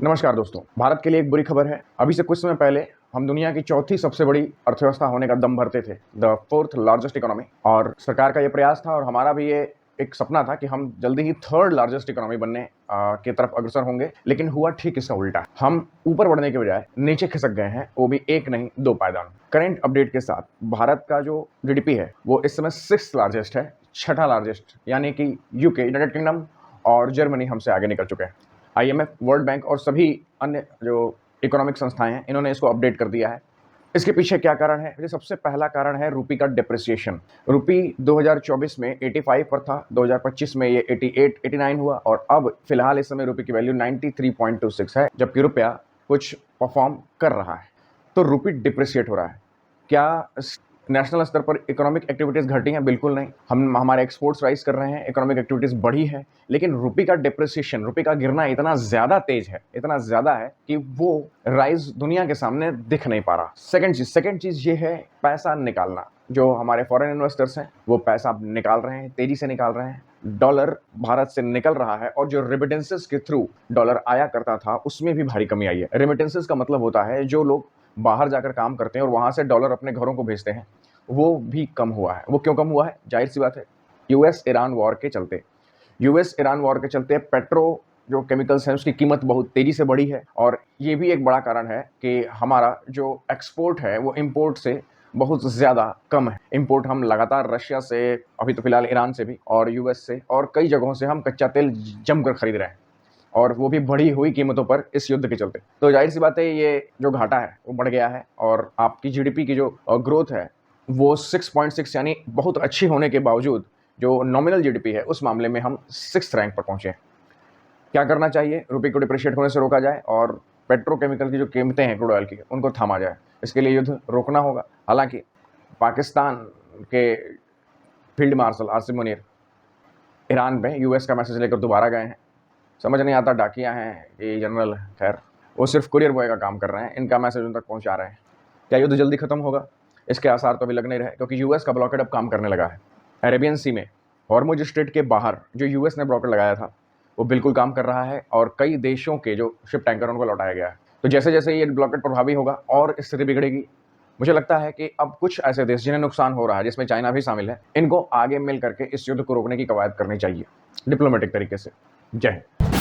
नमस्कार दोस्तों, भारत के लिए एक बुरी खबर है। अभी से कुछ समय पहले हम दुनिया की चौथी सबसे बड़ी अर्थव्यवस्था होने का दम भरते थे, द फोर्थ लार्जेस्ट इकोनॉमी। और सरकार का ये प्रयास था और हमारा भी ये एक सपना था कि हम जल्दी ही थर्ड लार्जेस्ट इकोनॉमी बनने की तरफ अग्रसर होंगे। लेकिन हुआ ठीक इसका उल्टा। हम ऊपर बढ़ने के बजाय नीचे खिसक गए हैं, वो भी एक नहीं दो पायदान। करंट अपडेट के साथ भारत का जो जीडीपी है वो इस समय सिक्स्थ लार्जेस्ट है, छठा लार्जेस्ट, यानी कि यूके, यूनाइटेड किंगडम और जर्मनी हमसे आगे निकल चुके हैं। IMF, वर्ल्ड बैंक और सभी अन्य जो इकोनॉमिक संस्थाएं हैं, इन्होंने इसको अपडेट कर दिया है। इसके पीछे क्या कारण है? ये सबसे पहला कारण है रूपी का डिप्रिसिएशन। रूपी 2024 में 85 पर था, 2025 में ये 88, 89 हुआ और अब फिलहाल इस समय रूपी की वैल्यू 93.26 है, जबकि रुपया कुछ परफॉर्म कर रहा है। तो रूपी डिप्रिसिएट हो रहा है। क्या नेशनल स्तर पर इकोनॉमिक एक्टिविटीज़ घटी हैं? बिल्कुल नहीं। हमारे एक्सपोर्ट्स राइज कर रहे हैं, इकोनॉमिक एक्टिविटीज़ बढ़ी है, लेकिन रुपये का डिप्रिसिएशन, रुपये का गिरना इतना ज़्यादा तेज है, इतना ज़्यादा है कि वो राइज दुनिया के सामने दिख नहीं पा रहा। सेकंड चीज़ ये है पैसा निकालना। जो हमारे फॉरेन इन्वेस्टर्स हैं वो पैसा निकाल रहे हैं, तेज़ी से निकाल रहे हैं। डॉलर भारत से निकल रहा है और जो रेमिटेंसेस के थ्रू डॉलर आया करता था उसमें भी भारी कमी आई है। रेमिटेंसेस का मतलब होता है जो लोग बाहर जाकर काम करते हैं और वहाँ से डॉलर अपने घरों को भेजते हैं, वो भी कम हुआ है। वो क्यों कम हुआ है? जाहिर सी बात है, यूएस ईरान वॉर के चलते पेट्रो जो केमिकल्स हैं उसकी कीमत बहुत तेज़ी से बढ़ी है। और ये भी एक बड़ा कारण है कि हमारा जो एक्सपोर्ट है वो इम्पोर्ट से बहुत ज़्यादा कम है। इम्पोर्ट हम लगातार रशिया से, अभी तो फिलहाल ईरान से भी, और यूएस से और कई जगहों से हम कच्चा तेल जमकर खरीद रहे हैं, और वो भी बढ़ी हुई कीमतों पर इस युद्ध के चलते। तो जाहिर सी बात है ये जो घाटा है वो बढ़ गया है और आपकी जीडीपी की जो ग्रोथ है वो 6.6, यानी बहुत अच्छी होने के बावजूद जो नॉमिनल जीडीपी है उस मामले में हम 6th रैंक पर पहुंचे हैं। क्या करना चाहिए? रुपये को डिप्रिशिएट होने से रोका जाए और पेट्रोकेमिकल की जो कीमतें हैं क्रूड ऑयल की, उनको थामा जाए। इसके लिए युद्ध रोकना होगा। हालांकि पाकिस्तान के field marshal Asim Munir Iran में यूएस का मैसेज लेकर दोबारा गए हैं। समझ नहीं आता डाकिया हैं कि जनरल, खैर वो सिर्फ कुरियर बॉय का काम कर रहे हैं, इनका मैसेज उन तक पहुंचा रहे हैं। क्या युद्ध जल्दी खत्म होगा? इसके आसार तो अभी लग नहीं रहे, क्योंकि यूएस का ब्लॉकेड अब काम करने लगा है। अरेबियन सी में हॉर्मुज स्ट्रेट के बाहर जो यूएस ने ब्लॉकेड लगाया था वो बिल्कुल काम कर रहा है और कई देशों के जो शिप टैंकर उनको लौटाया गया है। तो जैसे जैसे ये ब्लॉकेड प्रभावी होगा और स्थिति बिगड़ेगी, मुझे लगता है कि अब कुछ ऐसे देश जिन्हें नुकसान हो रहा है, जिसमें चाइना भी शामिल है, इनको आगे मिल करके इस युद्ध को रोकने की कवायद करनी चाहिए डिप्लोमेटिक तरीके से। जय हिंद।